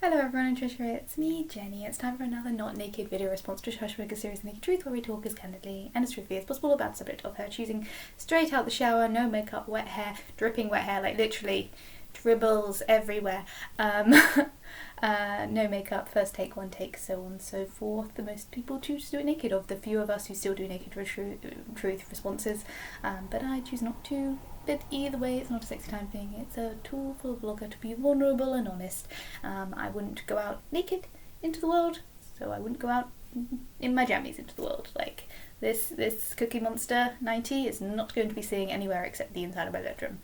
Hello everyone, I'm Trisha, it's me, Jenny. It's time for another not naked video response to Trisha Hershberger's series The Naked Truth, where we talk as candidly and as truthfully as possible about the subject of her choosing straight out the shower, no makeup, wet hair, dripping wet hair, like literally dribbles everywhere. No makeup, first take, one take, so on and so forth. The most people choose to do it naked, of the few of us who still do naked truth responses, but I choose not to. But either way, it's not a sexy time thing, it's a tool for a blogger to be vulnerable and honest. I wouldn't go out naked into the world, so I wouldn't go out in my jammies into the world. Like, this Cookie Monster 90 is not going to be seeing anywhere except the inside of my bedroom,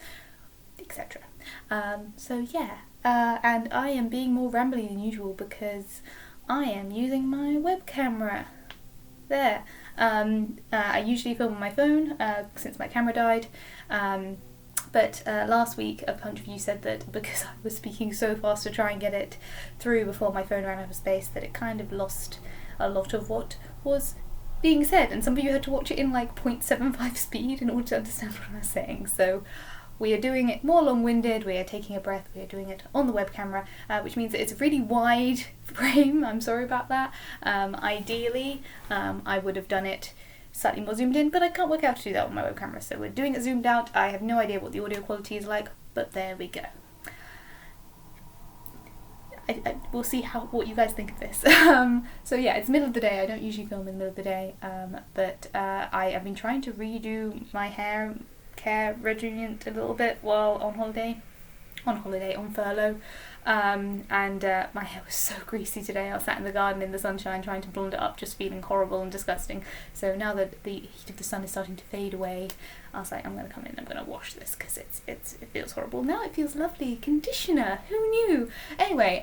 etc. So yeah, and I am being more rambly than usual because I am using my web camera. There. I usually film on my phone since my camera died, but last week a bunch of you said that because I was speaking so fast to try and get it through before my phone ran out of space, that it kind of lost a lot of what was being said, and some of you had to watch it in like 0.75 speed in order to understand what I was saying. So we are doing it more long-winded, we are taking a breath, we are doing it on the web camera, which means that it's a really wide frame. I'm sorry about that. Ideally, I would have done it slightly more zoomed in, but I can't work out how to do that on my web camera, so we're doing it zoomed out. I have no idea what the audio quality is like, but there we go. We'll see what you guys think of this. So yeah, it's middle of the day. I don't usually film in the middle of the day, but I have been trying to redo my hair care regimen a little bit while on furlough, and my hair was so greasy today. I was sat in the garden in the sunshine trying to blonde it up, just feeling horrible and disgusting. So now that the heat of the sun is starting to fade away, I was like, I'm going to come in, I'm going to wash this because it feels horrible. Now it feels lovely. Conditioner, who knew? Anyway,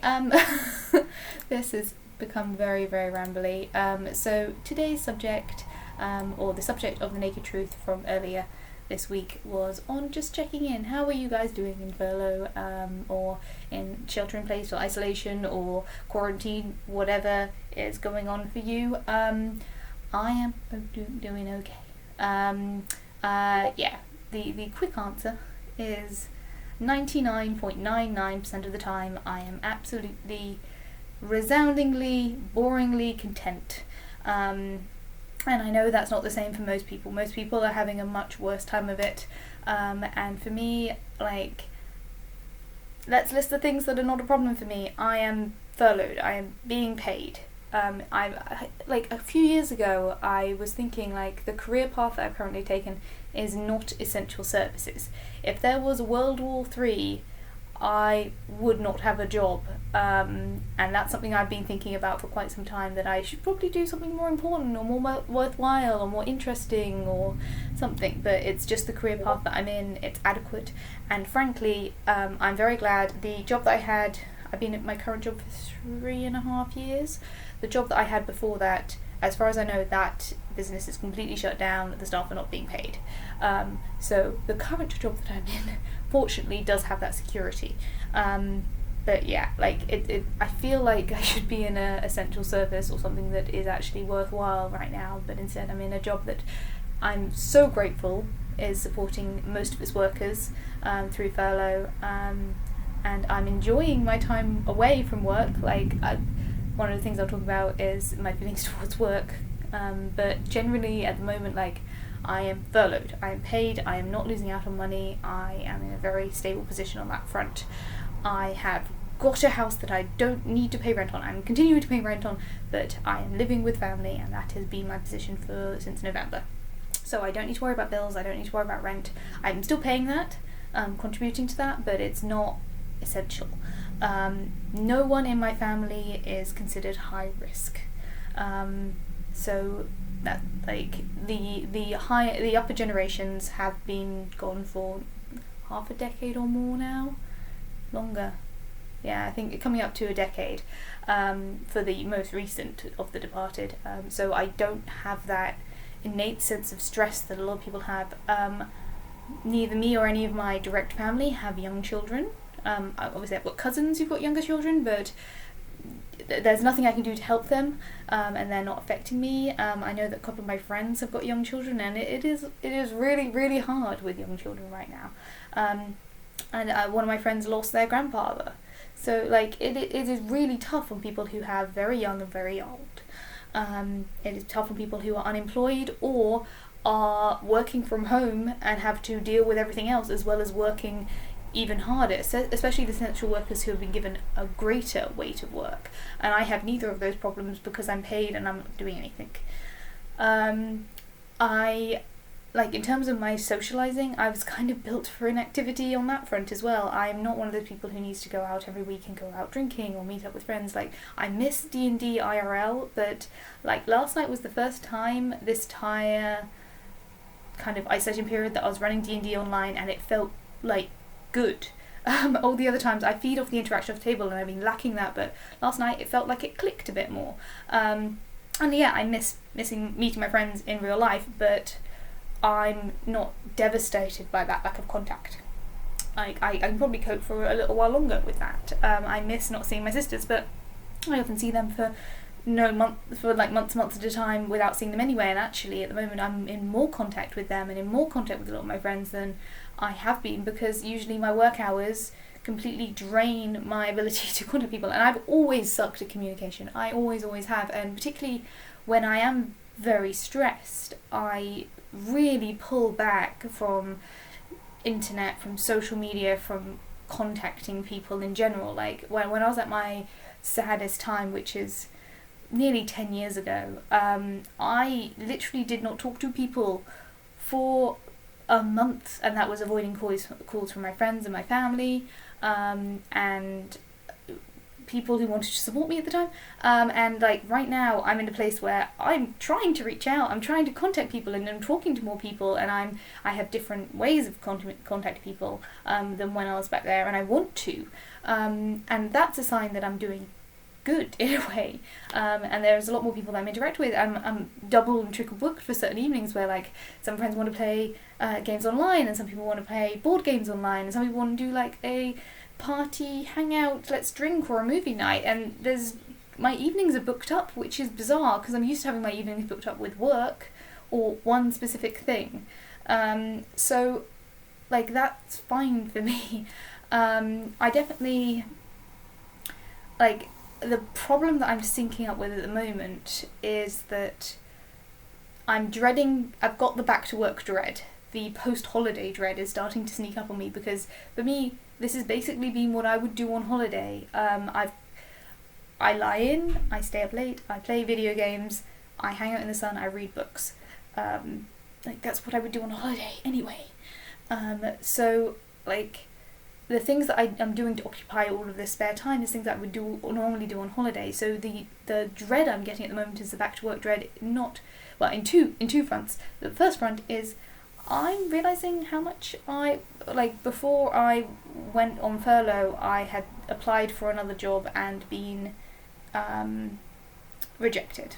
this has become very, very rambly. So today's subject, or the subject of the naked truth from earlier this week, was on just checking in. How are you guys doing in furlough, or in shelter in place, or isolation, or quarantine, whatever is going on for you? I am doing okay. Yeah, the quick answer is 99.99% of the time I am absolutely, resoundingly, boringly content. And I know that's not the same for most people. Most people are having a much worse time of it. And for me, like, let's list the things that are not a problem for me. I am furloughed. I am being paid. Like a few years ago, I was thinking, like, the career path that I've currently taken is not essential services. If there was World War III, I would not have a job, and that's something I've been thinking about for quite some time, that I should probably do something more important or more worthwhile or more interesting or something, but it's just the career path that I'm in. It's adequate, and frankly, I'm very glad. The job that I had, I've been at my current job for 3.5 years. The job that I had before that, as far as I know, that business is completely shut down, the staff are not being paid. So the current job that I'm in, fortunately, does have that security. But yeah, like, I feel like I should be in a essential service or something that is actually worthwhile right now, but instead I'm in a job that I'm so grateful is supporting most of its workers through furlough, and I'm enjoying my time away from work. Like, one of the things I'll talk about is my feelings towards work, but generally at the moment, like, I am furloughed, I am paid, I am not losing out on money, I am in a very stable position on that front. I have got a house that I don't need to pay rent on. I'm continuing to pay rent on, but I am living with family, and that has been my position since November. So I don't need to worry about bills, I don't need to worry about rent. I'm still paying that, contributing to that, but it's not essential. No one in my family is considered high risk. So that, like, the upper generations have been gone for half a decade or more now. Longer. Yeah, I think coming up to a decade, for the most recent of the departed. So I don't have that innate sense of stress that a lot of people have. Neither me or any of my direct family have young children. Obviously I've got cousins who've got younger children, but there's nothing I can do to help them, and they're not affecting me. I know that a couple of my friends have got young children, and it is really, really hard with young children right now. And one of my friends lost their grandfather, So like it is really tough on people who have very young and very old. It is tough on people who are unemployed or are working from home and have to deal with everything else as well as working even harder, so especially the essential workers who have been given a greater weight of work. And I have neither of those problems because I'm paid and I'm not doing anything. I like, in terms of my socializing, I was kind of built for inactivity on that front as well. I'm not one of those people who needs to go out every week and go out drinking or meet up with friends. Like, I miss D&D IRL, but like last night was the first time this entire kind of isolation period that I was running D&D online, and it felt like good. All the other times I feed off the interaction of the table and I've been lacking that, but last night it felt like it clicked a bit more. And yeah, I missing meeting my friends in real life, but I'm not devastated by that lack of contact. I can probably cope for a little while longer with that. I miss not seeing my sisters, but I often see them for months at a time without seeing them anyway. And actually, at the moment, I'm in more contact with them and in more contact with a lot of my friends than I have been, because usually my work hours completely drain my ability to contact people. And I've always sucked at communication. I always have, and particularly when I am very stressed, I really pull back from internet, from social media, from contacting people in general. Like when I was at my saddest time, which is nearly 10 years ago, I literally did not talk to people for a month, and that was avoiding calls from my friends and my family, and people who wanted to support me at the time. And like right now, I'm in a place where I'm trying to reach out, I'm trying to contact people, and I'm talking to more people, and I have different ways of contact people than when I was back there, and I want to. And that's a sign that I'm doing good in a way, and there's a lot more people that I'm interacting with. I'm double and triple booked for certain evenings where like some friends want to play games online, and some people want to play board games online, and some people want to do like a party hangout, let's drink, or a movie night, and my evenings are booked up, which is bizarre because I'm used to having my evenings booked up with work or one specific thing. So like that's fine for me. I definitely like, the problem that I'm syncing up with at the moment is that I've got the back to work dread. The post-holiday dread is starting to sneak up on me, because for me, this has basically been what I would do on holiday. I lie in, I stay up late, I play video games, I hang out in the sun, I read books. Like that's what I would do on holiday anyway. So like, the things that I'm doing to occupy all of this spare time is things that I would normally do on holiday. So the dread I'm getting at the moment is the back to work dread, in two fronts. The first front is I'm realising how much before I went on furlough, I had applied for another job and been rejected.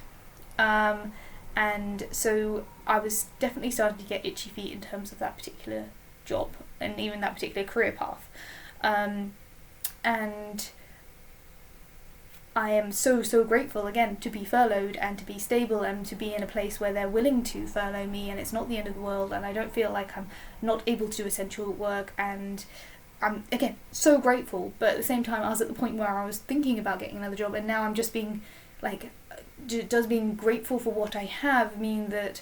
And so I was definitely starting to get itchy feet in terms of that particular job and even that particular career path. And I am so grateful again to be furloughed and to be stable and to be in a place where they're willing to furlough me, and it's not the end of the world, and I don't feel like I'm not able to do essential work, and I'm again so grateful. But at the same time, I was at the point where I was thinking about getting another job, and now I'm just being like, does being grateful for what I have mean that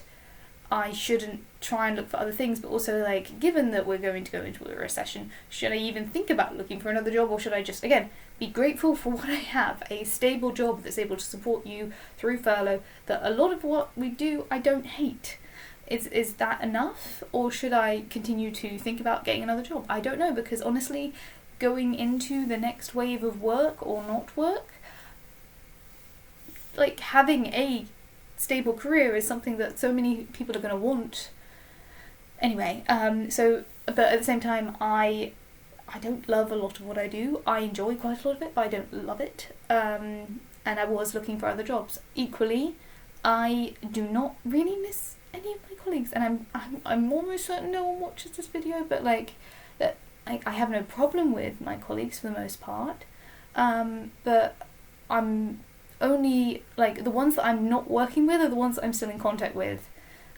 I shouldn't try and look for other things? But also, like, given that we're going to go into a recession, should I even think about looking for another job, or should I just, again, be grateful for what I have, a stable job that's able to support you through furlough, that a lot of what we do I don't hate? Is that enough, or should I continue to think about getting another job? I don't know, because honestly, going into the next wave of work or not work, like, having a stable career is something that so many people are going to want. Anyway, but at the same time, I don't love a lot of what I do. I enjoy quite a lot of it, but I don't love it. And I was looking for other jobs. Equally, I do not really miss any of my colleagues, and I'm almost certain no one watches this video, but like that, I have no problem with my colleagues for the most part. But I'm only, like, the ones that I'm not working with are the ones that I'm still in contact with,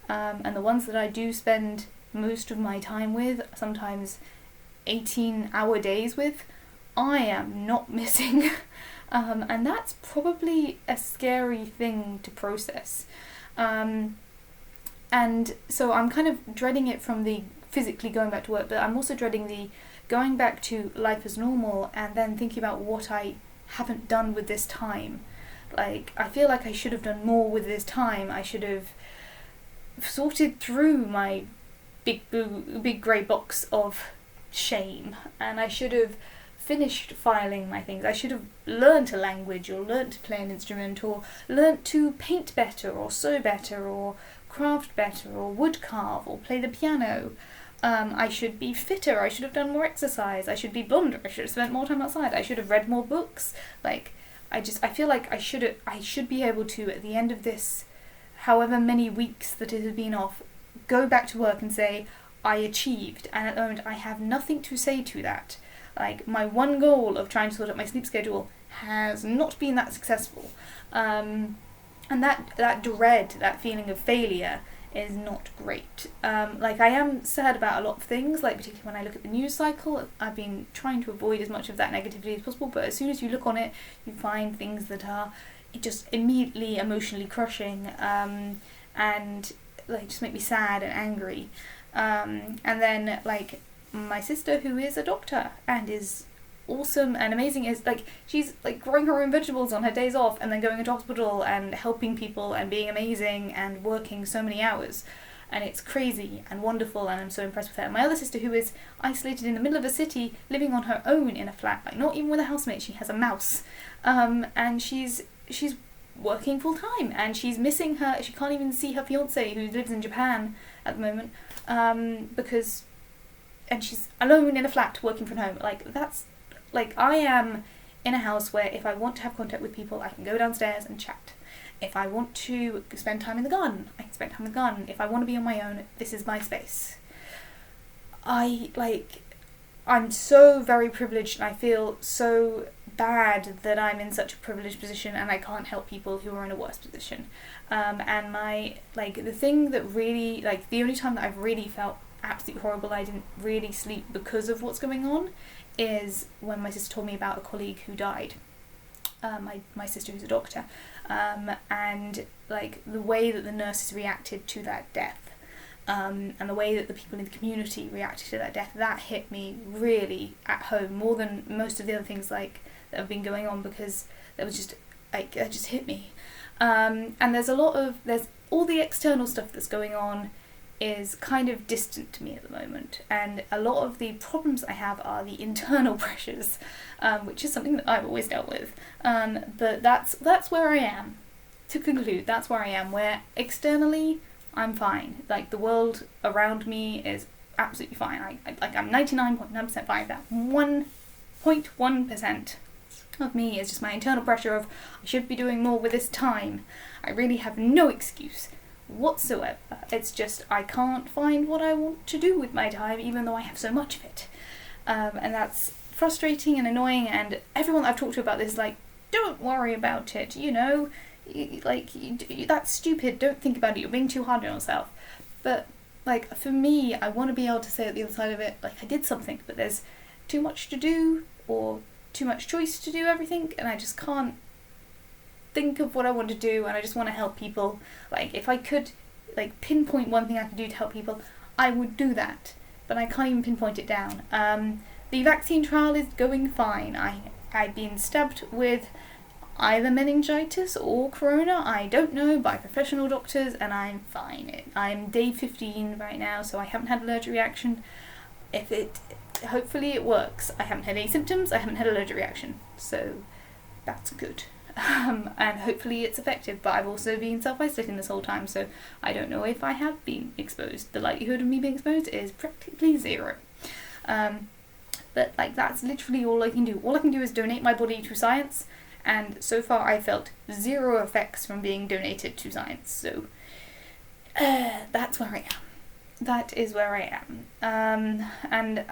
and the ones that I do spend most of my time with, sometimes 18-hour days with, I am not missing. And that's probably a scary thing to process. And so I'm kind of dreading it from the physically going back to work, but I'm also dreading the going back to life as normal and then thinking about what I haven't done with this time. Like, I feel like I should have done more with this time. I should have sorted through my big grey box of shame, and I should have finished filing my things. I should have learnt a language, or learnt to play an instrument, or learnt to paint better, or sew better, or craft better, or wood carve, or play the piano. I should be fitter. I should have done more exercise. I should be blonder. I should have spent more time outside. I should have read more books. Like, I feel like I should be able to, at the end of this, however many weeks that it has been off, go back to work and say, I achieved. And at the moment, I have nothing to say to that. Like, my one goal of trying to sort out my sleep schedule has not been that successful. And that dread, that feeling of failure, is not great. Like, I am sad about a lot of things, like particularly when I look at the news cycle. I've been trying to avoid as much of that negativity as possible, but as soon as you look on it, you find things that are just immediately emotionally crushing, and like just make me sad and angry. And then, like, my sister, who is a doctor and is awesome and amazing, is like, she's like growing her own vegetables on her days off and then going into hospital and helping people and being amazing and working so many hours, and it's crazy and wonderful, and I'm so impressed with her. And my other sister, who is isolated in the middle of a city, living on her own in a flat, like not even with a housemate, she has a mouse, and she's working full time, and she's missing her, she can't even see her fiance who lives in Japan at the moment, and she's alone in a flat working from home. Like, that's, like, I am in a house where if I want to have contact with people, I can go downstairs and chat. If I want to spend time in the garden, I can spend time in the garden. If I want to be on my own, this is my space. I'm so very privileged, and I feel so bad that I'm in such a privileged position and I can't help people who are in a worse position. And the thing that really, like, the only time that I've really felt absolutely horrible, I didn't really sleep because of what's going on, is when my sister told me about a colleague who died. My sister, who's a doctor, and like the way that the nurses reacted to that death, and the way that the people in the community reacted to that death, that hit me really at home more than most of the other things like that have been going on, because that was just like, it just hit me. And there's all the external stuff that's going on is kind of distant to me at the moment, and a lot of the problems I have are the internal pressures, which is something that I've always dealt with, but that's where I am. To conclude, that's where I am, where externally I'm fine. Like, the world around me is absolutely fine. I'm 99.9% fine. That 1.1% of me is just my internal pressure of, I should be doing more with this time. I really have no excuse whatsoever. It's just, I can't find what I want to do with my time, even though I have so much of it, and that's frustrating and annoying. And everyone that I've talked to about this is like, don't worry about it, that's stupid, don't think about it, you're being too hard on yourself. But like, for me, I want to be able to say at the other side of it, like, I did something, but there's too much to do, or too much choice to do everything, and I just can't think of what I want to do, and I just want to help people. Like, if I could, like, pinpoint one thing I could do to help people, I would do that, but I can't even pinpoint it down. The vaccine trial is going fine. I've been stabbed with either meningitis or corona, I don't know, by professional doctors, and I'm fine. I'm day 15 right now, so I haven't had an allergic reaction. Hopefully it works. I haven't had any symptoms, I haven't had an allergic reaction, so that's good. And hopefully it's effective, but I've also been self-isolating this whole time, so I don't know if I have been exposed. The likelihood of me being exposed is practically zero. But like, that's literally all I can do. All I can do is donate my body to science, and so far I felt zero effects from being donated to science, so that's where I am. That is where I am. And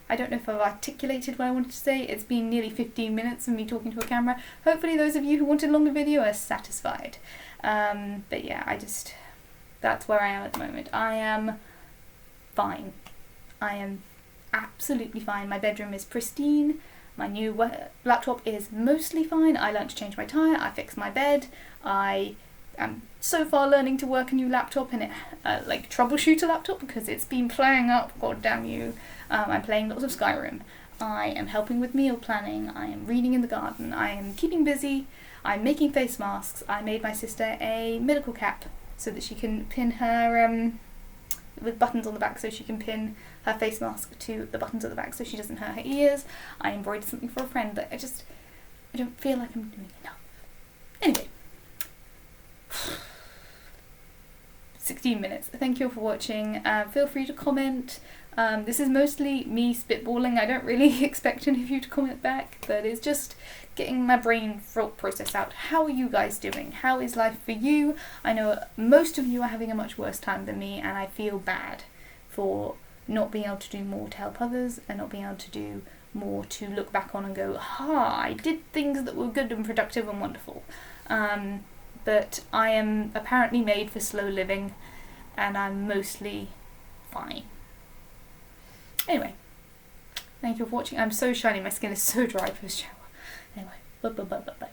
I don't know if I've articulated what I wanted to say. It's been nearly 15 minutes of me talking to a camera. Hopefully those of you who wanted a longer video are satisfied. But yeah, that's where I am at the moment. I am fine. I am absolutely fine. My bedroom is pristine. My new laptop is mostly fine. I learned to change my tyre, I fixed my bed, I am so far learning to work a new laptop and like troubleshoot a laptop because it's been playing up, god damn you. I'm playing lots of Skyrim. I am helping with meal planning, I am reading in the garden, I am keeping busy, I'm making face masks. I made my sister a medical cap so that she can pin her, with buttons on the back, so she can pin her face mask to the buttons at the back so she doesn't hurt her ears. I embroidered something for a friend, but I don't feel like I'm doing enough. Anyway. 16 minutes. Thank you all for watching. Feel free to comment. This is mostly me spitballing. I don't really expect any of you to comment back, but it's just getting my brain thought process out. How are you guys doing? How is life for you? I know most of you are having a much worse time than me, and I feel bad for not being able to do more to help others and not being able to do more to look back on and go, I did things that were good and productive and wonderful. But I am apparently made for slow living, and I'm mostly fine. Anyway, thank you for watching. I'm so shiny, my skin is so dry post shower. Anyway, bye.